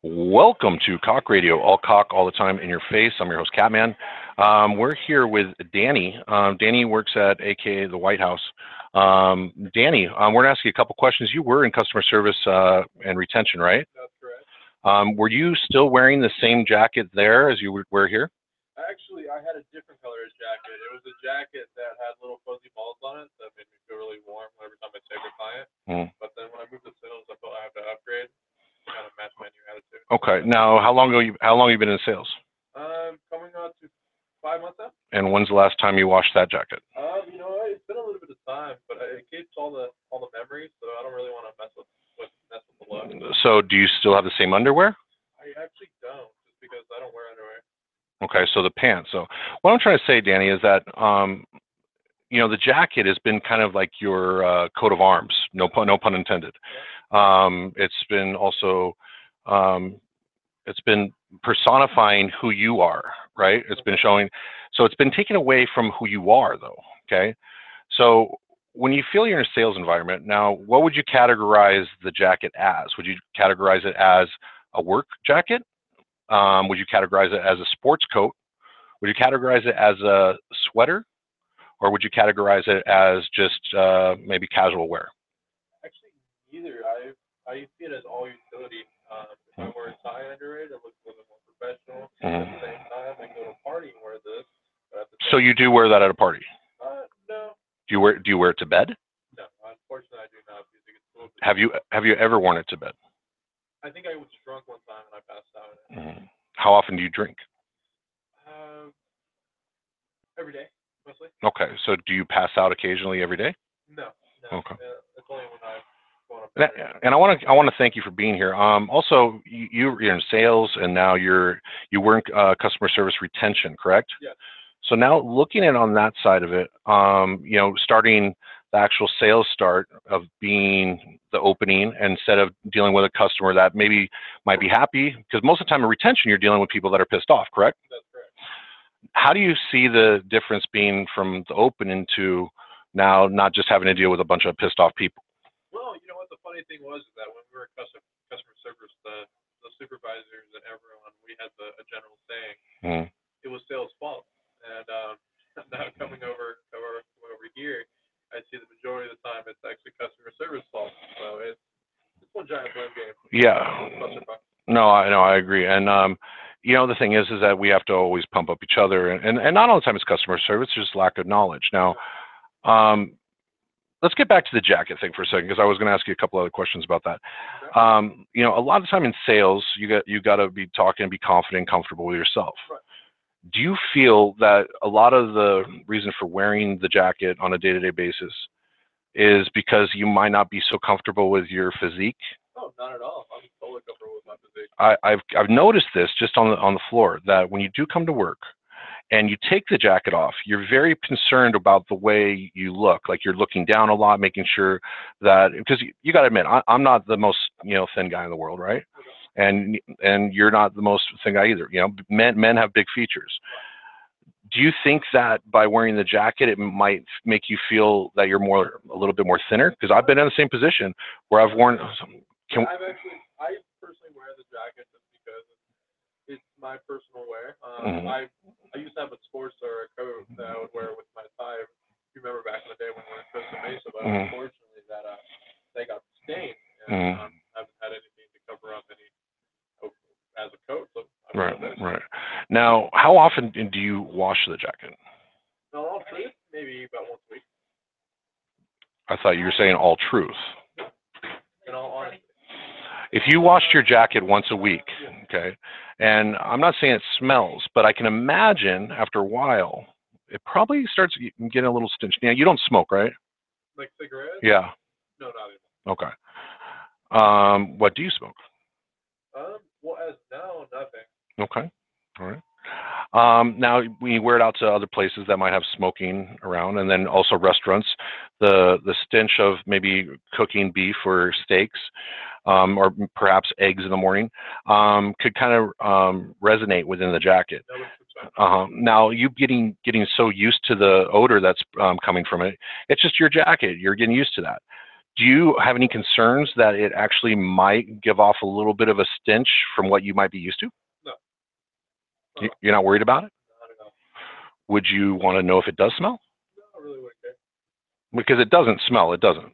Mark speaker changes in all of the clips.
Speaker 1: Welcome to Cock Radio, all cock, all the time, in your face. I'm your host, Katman. We're here with Danny. Danny works at AKA the White House. Danny, we're going to ask you a couple questions. You were in customer service and retention, right?
Speaker 2: That's correct.
Speaker 1: Were you still wearing the same jacket there as you were here?
Speaker 2: Actually, I had a different color jacket. It was a jacket that had little fuzzy balls on it that made me feel really warm every time I saved a client. But then when I moved to sales, I felt I had to upgrade to kind of match my new attitude.
Speaker 1: Okay. Now, how long have you been in sales?
Speaker 2: Coming on to 5 months now.
Speaker 1: And when's the last time you washed that jacket?
Speaker 2: You know what? It's been a little bit of time, but it keeps all the memories, so I don't really want to mess with the look.
Speaker 1: So, do you still have the same underwear?
Speaker 2: I actually don't, just because I don't wear underwear.
Speaker 1: Okay, so the pants. So what I'm trying to say, Danny, is that the jacket has been kind of like your coat of arms. No pun intended. It's been also it's been personifying who you are, right? It's been showing. So it's been taken away from who you are, though. Okay, so when you feel you're in a sales environment now, what would you categorize the jacket as? Would you categorize it as a work jacket? Would you categorize it as a sports coat? Would you categorize it as a sweater? Or would you categorize it as just maybe casual wear?
Speaker 2: Actually, neither. I see it as all utility. If I wear a tie under it, it looks a little bit more professional. At the same time, I go to a party and wear this.
Speaker 1: So you do wear that at a party?
Speaker 2: No.
Speaker 1: Do you wear it to bed?
Speaker 2: No, unfortunately, I do not. Because it's cool.
Speaker 1: Have you ever worn it to bed?
Speaker 2: I think I was drunk one time and I passed out in it.
Speaker 1: How often do you drink?
Speaker 2: Every day, mostly.
Speaker 1: Okay, so do you pass out occasionally every day?
Speaker 2: No.
Speaker 1: Okay.
Speaker 2: It's only when I'm going up.
Speaker 1: And I want to thank you for being here. Also, you're in sales, and now you were in customer service retention, correct?
Speaker 2: Yes.
Speaker 1: So now looking at on that side of it, starting the actual sales start of being the opening instead of dealing with a customer that maybe might be happy, because most of the time in retention you're dealing with people that are pissed off, correct?
Speaker 2: That's correct.
Speaker 1: How do you see the difference being from the opening to now not just having to deal with a bunch of pissed off people?
Speaker 2: Well, you know what the funny thing was is that when we were customer service, the supervisors and everyone, we had a general saying, it was sales' fault. And now coming over here, I see the majority of the time it's actually customer service fault. So it's one giant blame game.
Speaker 1: Yeah. No, I agree. And the thing is that we have to always pump up each other, and not all the time it's customer service, just lack of knowledge. Now, let's get back to the jacket thing for a second, because I was going to ask you a couple other questions about that. A lot of the time in sales, you got to be talking and be confident and comfortable with yourself.
Speaker 2: Right.
Speaker 1: Do you feel that a lot of the reason for wearing the jacket on a day-to-day basis is because you might not be so comfortable with your physique?
Speaker 2: Oh, not at all. I'm totally comfortable with my physique.
Speaker 1: I've noticed this just on the floor, that when you do come to work and you take the jacket off, you're very concerned about the way you look. Like you're looking down a lot, making sure that, because you got to admit, I'm not the most thin guy in the world, right? And you're not the most thin guy either. Men have big features. Do you think that by wearing the jacket, it might make you feel that you're a little bit more thinner? Because I've been in the same position where I've worn.
Speaker 2: I personally wear the jacket just because it's my personal wear. I used to have a sports or a coat that I would wear with my tie. You remember back in the day when we were in Costa Mesa, but unfortunately they got stained, and I haven't had anything to cover up any as a coat. So
Speaker 1: Right. Now, how often do you wash the jacket?
Speaker 2: No, all truth, maybe about once a week.
Speaker 1: I thought you were saying all truth.
Speaker 2: In all honesty.
Speaker 1: If you washed your jacket once a week, okay, and I'm not saying it smells, but I can imagine after a while, it probably starts getting a little stench. Now, you don't smoke, right?
Speaker 2: Like cigarettes?
Speaker 1: Yeah.
Speaker 2: No, not anymore.
Speaker 1: Okay. What do you smoke?
Speaker 2: Well, as now, nothing.
Speaker 1: Okay. All right. Now, when you wear it out to other places that might have smoking around, and then also restaurants, the stench of maybe cooking beef or steaks, or perhaps eggs in the morning, could kind of resonate within the jacket. Now, you getting so used to the odor that's coming from it, it's just your jacket. You're getting used to that. Do you have any concerns that it actually might give off a little bit of a stench from what you might be used to?
Speaker 2: No.
Speaker 1: You're not worried about it?
Speaker 2: Not at all.
Speaker 1: Would you want to know if it does smell?
Speaker 2: No, I really wouldn't care.
Speaker 1: Because it doesn't smell. It doesn't.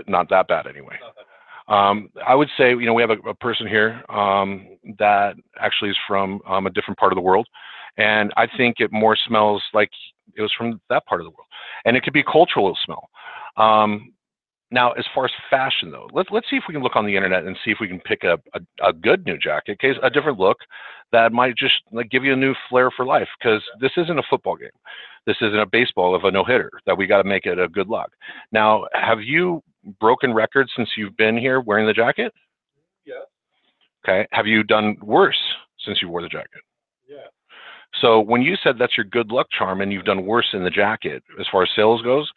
Speaker 1: Not that bad anyway.
Speaker 2: Not that bad.
Speaker 1: I would say, we have a person here that actually is from a different part of the world, and I think it more smells like it was from that part of the world, and it could be cultural smell. Now, as far as fashion, though, let's see if we can look on the internet and see if we can pick up a good new jacket, okay, a different look that might just like give you a new flair for life. Because this isn't a football game, this isn't a baseball of a no-hitter. That we got to make it a good luck. Now, have you broken records since you've been here wearing the jacket?
Speaker 2: Yeah.
Speaker 1: Okay. Have you done worse since you wore the jacket?
Speaker 2: Yeah.
Speaker 1: So when you said that's your good luck charm and you've done worse in the jacket as far as sales goes,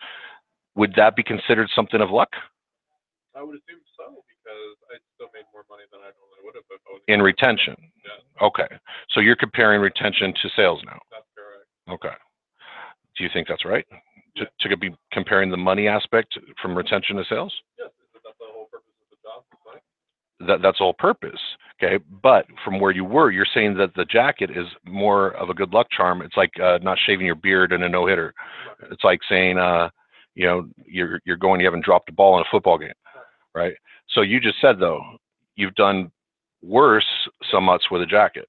Speaker 1: would that be considered something of luck?
Speaker 2: I would assume so, because I still made more money than I normally would have if I was
Speaker 1: in retention.
Speaker 2: Yeah.
Speaker 1: Okay. So you're comparing retention to sales now.
Speaker 2: That's correct.
Speaker 1: Okay. Do you think that's right? To be comparing the money aspect from retention to sales?
Speaker 2: Yes. That's the whole purpose of the job, right?
Speaker 1: That's the whole purpose. Okay. But from where you were, you're saying that the jacket is more of a good luck charm. It's like not shaving your beard in a no-hitter.
Speaker 2: Right.
Speaker 1: It's like saying, you're going, you haven't dropped a ball in a football game, right? So you just said, though, you've done worse some months with a jacket.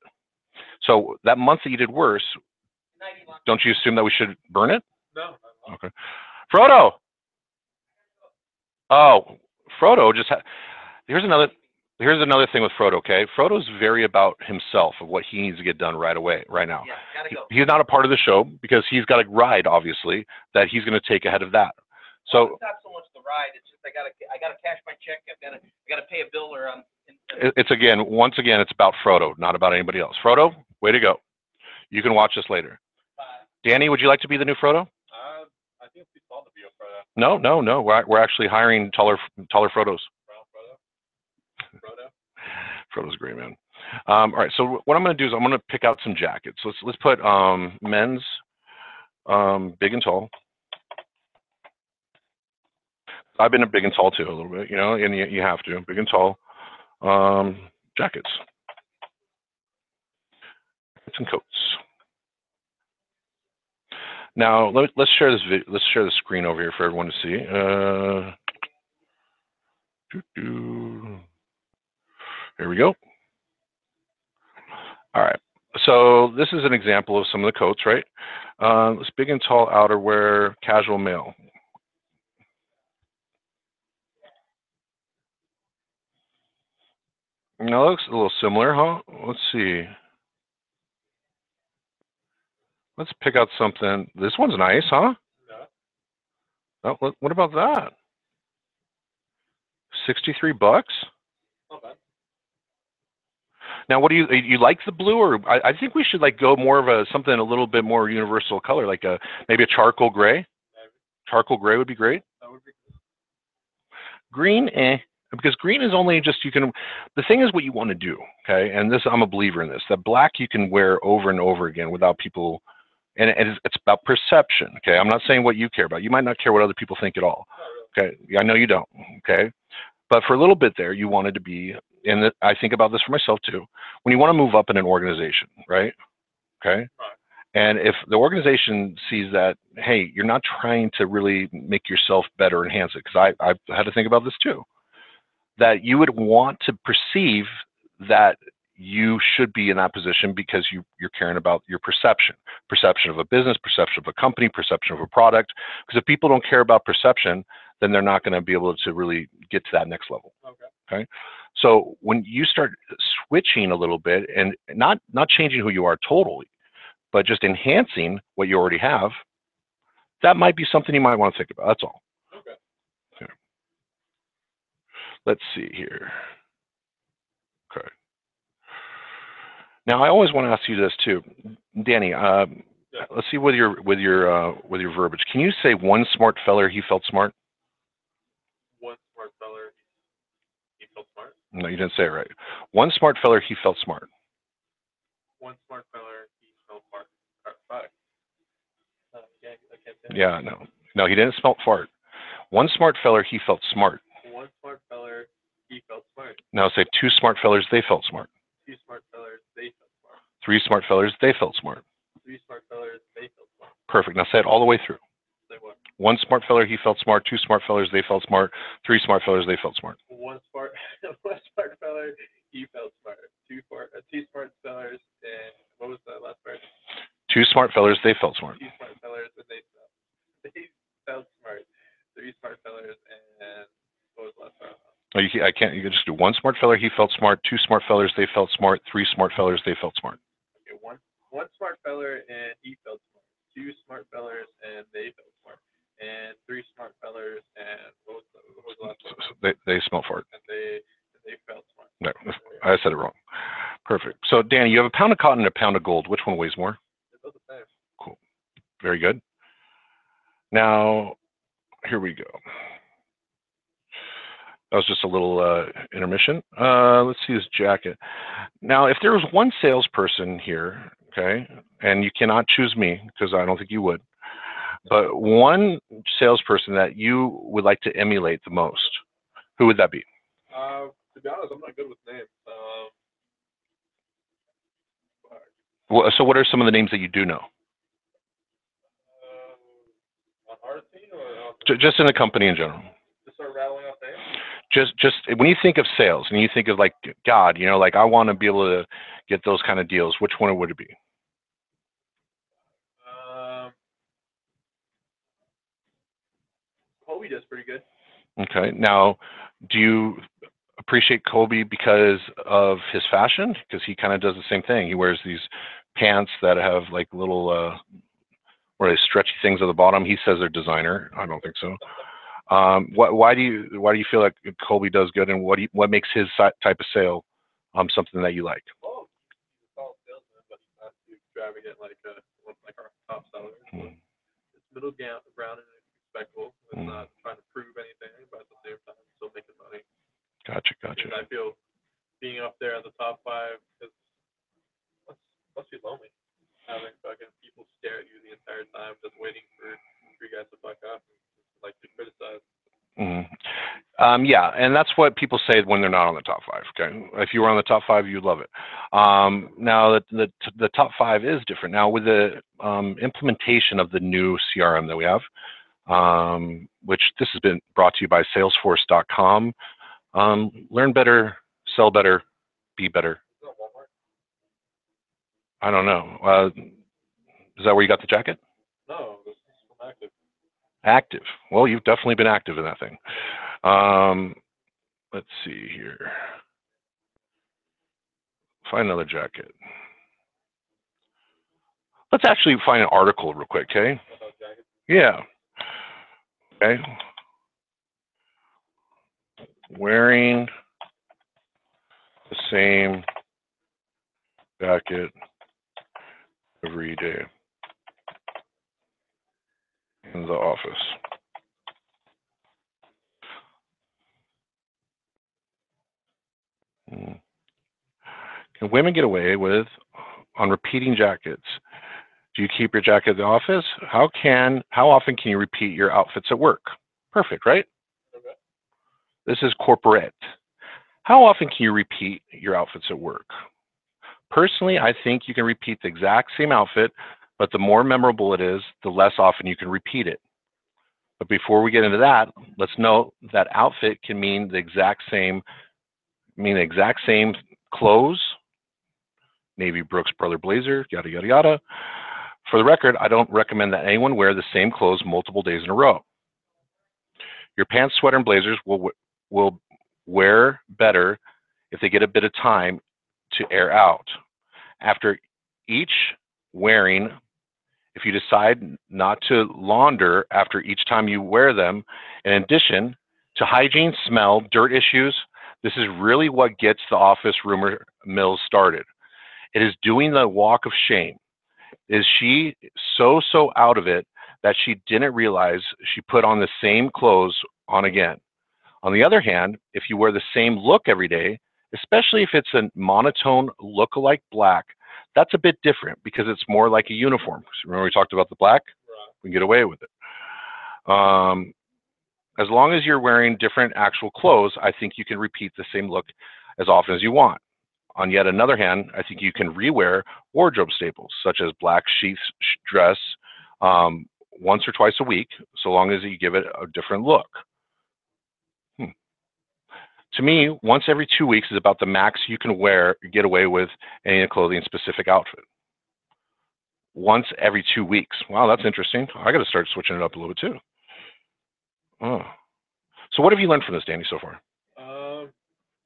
Speaker 1: So that month that you did worse, don't you assume that we should burn it?
Speaker 2: No.
Speaker 1: Okay. Frodo. Oh, Frodo just here's another thing with Frodo, okay? Frodo's very about himself, of what he needs to get done right away, right now.
Speaker 3: Yeah, gotta go.
Speaker 1: He's not a part of the show because he's got a ride, obviously, that he's going to take ahead of that. So
Speaker 3: it's not so much the ride; it's just I gotta cash my check. I gotta pay a bill or
Speaker 1: once again, it's about Frodo, not about anybody else. Frodo, way to go. You can watch this later. Danny, would you like to be the new Frodo?
Speaker 2: I think it's fun to be a Frodo.
Speaker 1: No. We're actually hiring taller Frodos.
Speaker 2: Frodo.
Speaker 1: Frodo's great, man. All right, so what I'm going to do is I'm going to pick out some jackets. Let's put men's big and tall. I've been a big and tall too a little bit, and you have to big and tall jackets and coats. Now let's share this let's share the screen over here for everyone to see. Here we go. All right. So this is an example of some of the coats, right? This big and tall outerwear, casual male. Now it looks a little similar, huh? Let's see. Let's pick out something. This one's nice, huh?
Speaker 2: Yeah.
Speaker 1: Oh, what about that? $63?
Speaker 2: Not bad.
Speaker 1: Now, what do you like the blue, or I think we should go more of something a little bit more universal color, like maybe a charcoal gray.
Speaker 2: Maybe.
Speaker 1: Charcoal gray would be great.
Speaker 2: That would be good.
Speaker 1: Green, because green is only just the thing is what you want to do, okay? And I'm a believer in this, that black you can wear over and over again without people, and it's about perception, okay? I'm not saying what you care about. You might not care what other people think at all, okay? I know you don't, okay? But for a little bit there, you wanted to be, and I think about this for myself too, when you want to move up in an organization, right? Okay?
Speaker 2: Right.
Speaker 1: And if the organization sees that, hey, you're not trying to really make yourself better, enhance it, because I've had to think about this too, that you would want to perceive that you should be in that position because you're caring about your perception of a business, perception of a company, perception of a product. Because if people don't care about perception, then they're not going to be able to really get to that next level. Okay. So when you start switching a little bit and not changing who you are totally, but just enhancing what you already have, that might be something you might want to think about. That's all. Okay. Let's see here. Okay. Now I always want to ask you this too, Danny. Let's see with your verbiage. Can you say one smart feller he felt smart?
Speaker 2: One smart feller he felt smart.
Speaker 1: No, you didn't say it right. One smart feller he felt smart.
Speaker 2: One smart feller he felt smart. Right.
Speaker 1: Yeah, no, he didn't spell fart. One smart feller, he felt smart.
Speaker 2: One smart feller, he felt smart.
Speaker 1: Now say two smart fellers, they felt smart.
Speaker 2: Two smart fellers, they felt smart.
Speaker 1: Three smart fellers, they felt smart.
Speaker 2: Three smart fellers, they felt smart.
Speaker 1: Perfect. Now say it all the way through.
Speaker 2: Say what?
Speaker 1: One smart feller, he felt smart. Two smart fellers, they felt smart. Three smart fellers, they felt smart.
Speaker 2: One smart feller, he felt smart. Two smart fellers, and what was that last part?
Speaker 1: Two smart fellers, they felt smart.
Speaker 2: Two smart fellers, and they felt smart. Three smart fellers, and what was the last part?
Speaker 1: Oh, I can't. You can just do one smart feller, he felt smart. Two smart fellers, they felt smart. Three smart fellers, they felt smart.
Speaker 2: Okay, one smart feller, and he felt smart. Two smart fellers, and they felt smart. And three smart fellers, and what was the last one?
Speaker 1: They smell fart.
Speaker 2: And they felt smart.
Speaker 1: No, I said it wrong. Perfect. So, Danny, you have a pound of cotton and a pound of gold. Which one weighs more?
Speaker 2: They're both the same.
Speaker 1: Cool. Very good. Now, here we go. That was just a little intermission. Let's see this jacket. Now, if there was one salesperson here, okay, and you cannot choose me because I don't think you would, but one salesperson that you would like to emulate the most, who would that be?
Speaker 2: To be honest, I'm not good with names.
Speaker 1: Well, so what are some of the names that you do know?
Speaker 2: On our team or
Speaker 1: Just in the company in general.
Speaker 2: Just start rattling off names?
Speaker 1: Just when you think of sales and you think of like God, you know, like I want to be able to get those kind of deals, which one would it be?
Speaker 2: Kobe does pretty good.
Speaker 1: Okay. Now, do you appreciate Kobe because of his fashion? Because he kind of does the same thing. He wears these pants that have like little or stretchy things at the bottom. He says they're designer. I don't think so. Why do you feel like Kobe does good, and what makes his type of sale something that you like?
Speaker 2: Oh, he's a solid salesman, but he's not too extravagant like our top sellers. It's middle ground and respectful. It's not trying to prove anything, but at the same time, still making money.
Speaker 1: Gotcha.
Speaker 2: And I feel being up there at the top 5 must be lonely. Having fucking people stare at you the entire time, just waiting for you guys to fuck up and like to criticize.
Speaker 1: Yeah, and that's what people say when they're not on the top 5. Okay, if you were on the top 5, you'd love it. Now the top 5 is different. Now with the implementation of the new CRM that we have, which this has been brought to you by Salesforce.com. Learn better, sell better, be better. I don't know. Is that where you got the jacket?
Speaker 2: No, this is from Active.
Speaker 1: Active. Well, you've definitely been active in that thing. Let's see here. Find another jacket. Let's actually find an article real quick, okay? Yeah. Okay. Wearing the same jacket every day in the office. Can women get away with on repeating jackets? Do you keep your jacket at the office? How often can you repeat your outfits at work? Perfect, right?
Speaker 2: Okay.
Speaker 1: This is corporate. How often can you repeat your outfits at work? Personally, I think you can repeat the exact same outfit, but the more memorable it is, the less often you can repeat it. But before we get into that, let's note that outfit can mean the exact same clothes, Navy Brooks Brother blazer, yada, yada, yada. For the record, I don't recommend that anyone wear the same clothes multiple days in a row. Your pants, sweater, and blazers will wear better if they get a bit of time to air out. After each wearing, if you decide not to launder after each time you wear them, in addition to hygiene, smell, dirt issues, this is really what gets the office rumor mill started. It is doing the walk of shame. Is she so out of it that she didn't realize she put on the same clothes on again? On the other hand, if you wear the same look every day, especially if it's a monotone look-alike black, that's a bit different because it's more like a uniform. Remember we talked about the black?
Speaker 2: Right.
Speaker 1: We can get away with it. As long as you're wearing different actual clothes, I think you can repeat the same look as often as you want. On yet another hand, I think you can rewear wardrobe staples, such as black sheath dress, once or twice a week, so long as you give it a different look. To me, once every 2 weeks is about the max you can get away with any clothing specific outfit. Once every 2 weeks. Wow, that's interesting. I got to start switching it up a little bit too. Oh. So what have you learned from this, Danny, so far?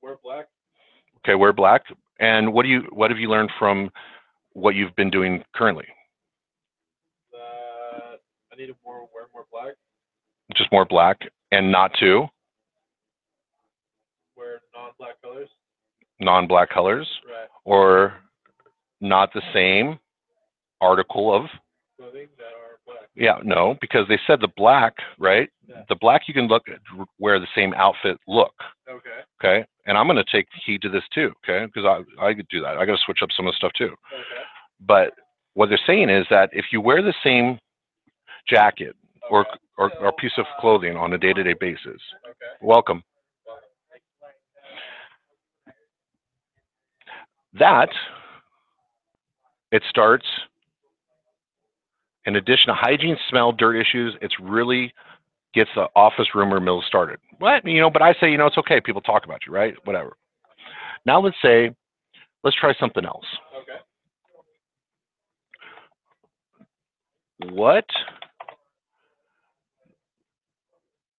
Speaker 2: Wear black.
Speaker 1: Okay, wear black. And what have you learned from what you've been doing currently?
Speaker 2: I need to wear more black.
Speaker 1: Just more black, and not to
Speaker 2: wear non-black colors.
Speaker 1: Non-black colors,
Speaker 2: right?
Speaker 1: Or not the same article of
Speaker 2: clothing that are black.
Speaker 1: Yeah, no, because they said the black, right?
Speaker 2: Yeah.
Speaker 1: The black you can wear the same outfit look.
Speaker 2: Okay.
Speaker 1: Okay, and I'm going to take heed to this too. Okay, because I could do that. I got to switch up some of the stuff too.
Speaker 2: Okay.
Speaker 1: But what they're saying is that if you wear the same jacket or piece of clothing on a day-to-day basis, welcome. That it starts. In addition to hygiene, smell, dirt issues, it's really gets the office rumor mill started. What? But I say, it's okay. People talk about you, right? Whatever. Now let's try something else.
Speaker 2: Okay.
Speaker 1: What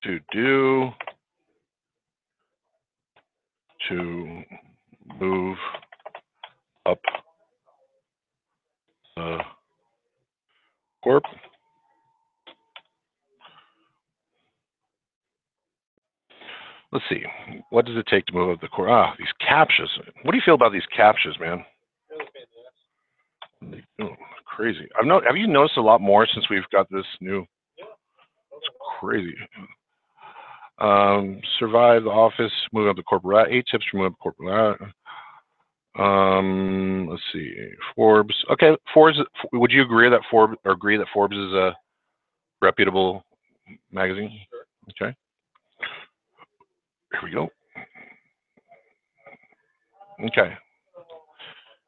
Speaker 1: to do to move up the corp? Let's see. What does it take to move up the corp? These captchas. What do you feel about these captchas, man? Oh, crazy. Have you noticed a lot more since we've got this new? It's crazy. Survive the office, move up the corporate. 8 tips for moving up the corporate. Let's see. Forbes. Okay, Forbes. Would you agree that Forbes is a reputable magazine? Sure. Okay. Here we go. Okay.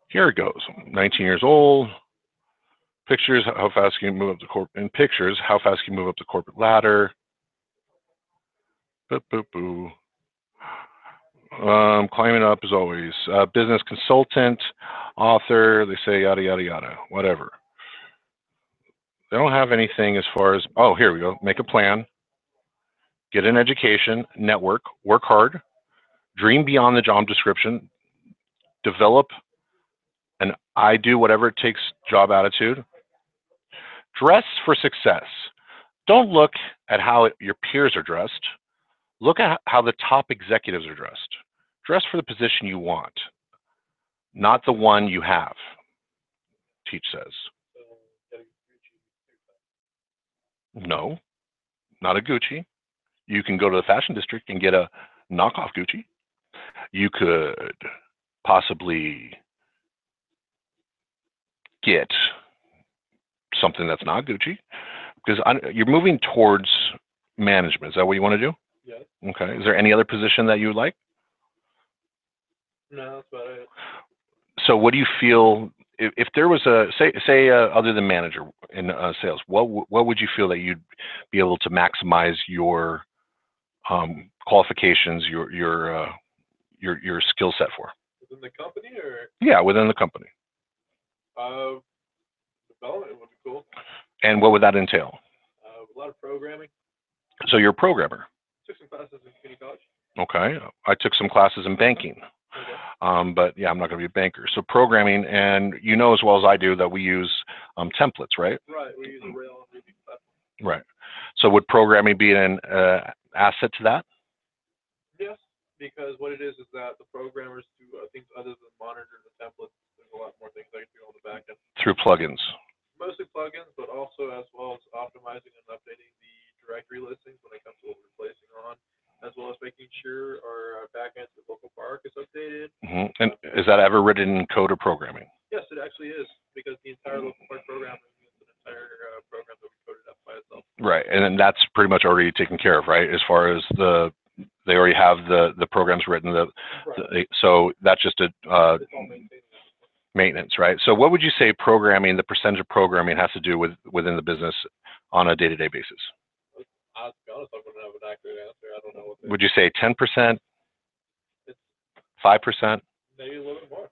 Speaker 1: Here it goes. 19 years old. Pictures. How fast can you move up the corporate? In pictures, how fast can you move up the corporate ladder? Boop, boop, boo. Climbing up as always. Business consultant, author, they say yada, yada, yada, whatever. They don't have anything as far as, here we go. Make a plan, get an education, network, work hard, dream beyond the job description, develop an I do whatever it takes job attitude, dress for success. Don't look at how your peers are dressed. Look at how the top executives are dressed. Dress for the position you want, not the one you have, Teach says. No, not a Gucci. You can go to the fashion district and get a knockoff Gucci. You could possibly get something that's not Gucci, because you're moving towards management. Is that what you want to do?
Speaker 2: Yes.
Speaker 1: Okay. Is there any other position that you would like?
Speaker 2: No, that's about it.
Speaker 1: So what do you feel, if there was say other than manager in sales, what would you feel that you'd be able to maximize your qualifications, your skill set for?
Speaker 2: Within the company, or?
Speaker 1: Yeah, within the company.
Speaker 2: Development would be cool.
Speaker 1: And what would that entail?
Speaker 2: A lot of programming.
Speaker 1: So you're a programmer.
Speaker 2: Took some classes in community college.
Speaker 1: Okay, I took some classes in banking.
Speaker 2: Okay.
Speaker 1: But yeah, I'm not going to be a banker. So programming, and you know as well as I do that we use templates, right?
Speaker 2: Right, we use a Rail and Ruby platform.
Speaker 1: Right. So would programming be an asset to that?
Speaker 2: Yes, because what it is that the programmers do things other than monitor the templates. There's a lot more things they can do on the back end.
Speaker 1: Through plugins.
Speaker 2: Mostly plugins, but also as well as optimizing and updating the directory listings when it comes to what we're placing on, as well as making sure our backend to local park is updated.
Speaker 1: Mm-hmm. And is that ever written in code or programming?
Speaker 2: Yes, it actually is, because the entire local park program is an entire program that we coded up by itself.
Speaker 1: Right, and then that's pretty much already taken care of, right? As far as they already have the programs written. So that's just a maintenance, right? So what would you say programming, the percentage of programming has to do within the business on a day-to-day basis?
Speaker 2: I'll be honest, I wouldn't have an accurate answer. I don't know what.
Speaker 1: Would you say 10%? 5%?
Speaker 2: Maybe a little bit more.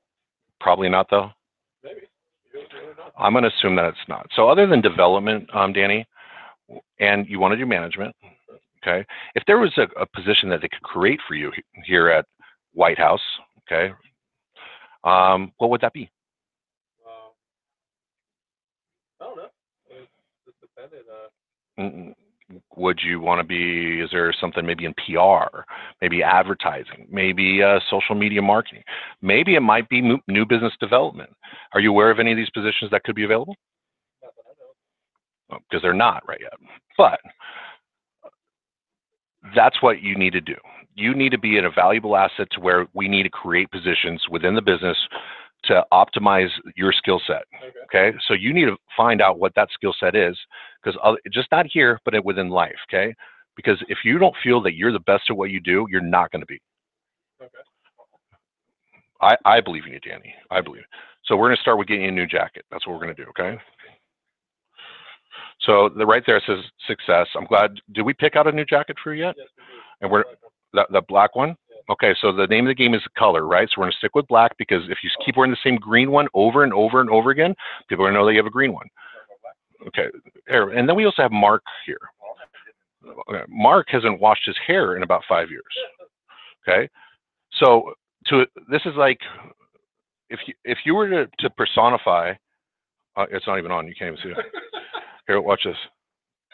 Speaker 1: Probably not, though.
Speaker 2: Maybe.
Speaker 1: I'm going to assume that it's not. So other than development, Danny, and you want to do management, okay? If there was a position that they could create for you here at White House, okay, what would that be?
Speaker 2: I don't know. It just depended.
Speaker 1: Would you want to be, is there something maybe in PR, maybe advertising, maybe social media marketing? Maybe it might be new business development. Are you aware of any of these positions that could be available?
Speaker 2: Not that I know.
Speaker 1: Because they're not right yet. But that's what you need to do. You need to be a valuable asset to where we need to create positions within the business to optimize your skill set. Okay. So you need to find out what that skill set is, because just not here, but within life. Okay. Because if you don't feel that you're the best at what you do, you're not going to be.
Speaker 2: Okay.
Speaker 1: I believe in you, Danny. I believe. So we're going to start with getting you a new jacket. That's what we're going to do. Okay. So right there says success. I'm glad. Did we pick out a new jacket for you yet?
Speaker 2: Yes, we did.
Speaker 1: And we're the black one. Okay, so the name of the game is the color, right? So we're going to stick with black, because if you keep wearing the same green one over and over and over again, people are going to know that you have a green one. Okay, and then we also have Mark here. Okay. Mark hasn't washed his hair in about 5 years. Okay, so this is like, if you were to personify, it's not even on, you can't even see it. Here, watch this.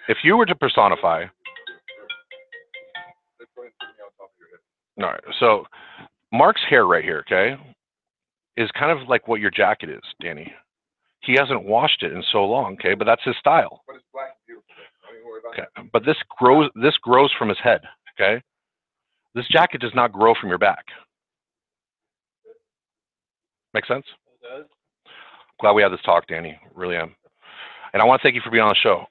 Speaker 1: If you were to personify, all right, so Mark's hair right here, okay, is kind of like what your jacket is, Danny. He hasn't washed it in so long, okay, but that's his style.
Speaker 4: But it's black and beautiful. Don't even worry about
Speaker 1: Okay,
Speaker 4: that.
Speaker 1: but this grows from his head, okay? This jacket does not grow from your back. Make sense?
Speaker 2: It does.
Speaker 1: Glad we had this talk, Danny. Really am. And I want to thank you for being on the show.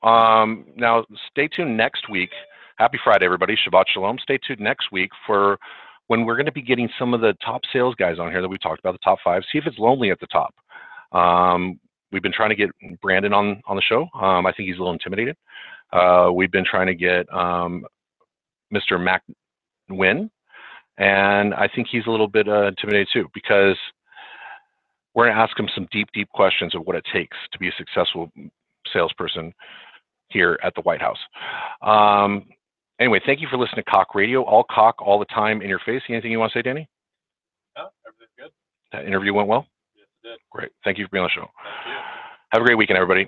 Speaker 1: Now, stay tuned next week. Happy Friday, everybody. Shabbat Shalom. Stay tuned next week for when we're going to be getting some of the top sales guys on here that we talked about, the top 5. See if it's lonely at the top. We've been trying to get Brandon on the show. I think he's a little intimidated. We've been trying to get Mr. Mac Wynn, and I think he's a little bit intimidated too, because we're going to ask him some deep questions of what it takes to be a successful salesperson here at the White House. Anyway, thank you for listening to KOC Radio. All KOC, all the time, in your face. Anything you want to say, Danny?
Speaker 2: No, everything's good.
Speaker 1: That interview went well?
Speaker 2: Yes, it did.
Speaker 1: Great. Thank you for being on the show.
Speaker 2: Thank you.
Speaker 1: Have a great weekend, everybody.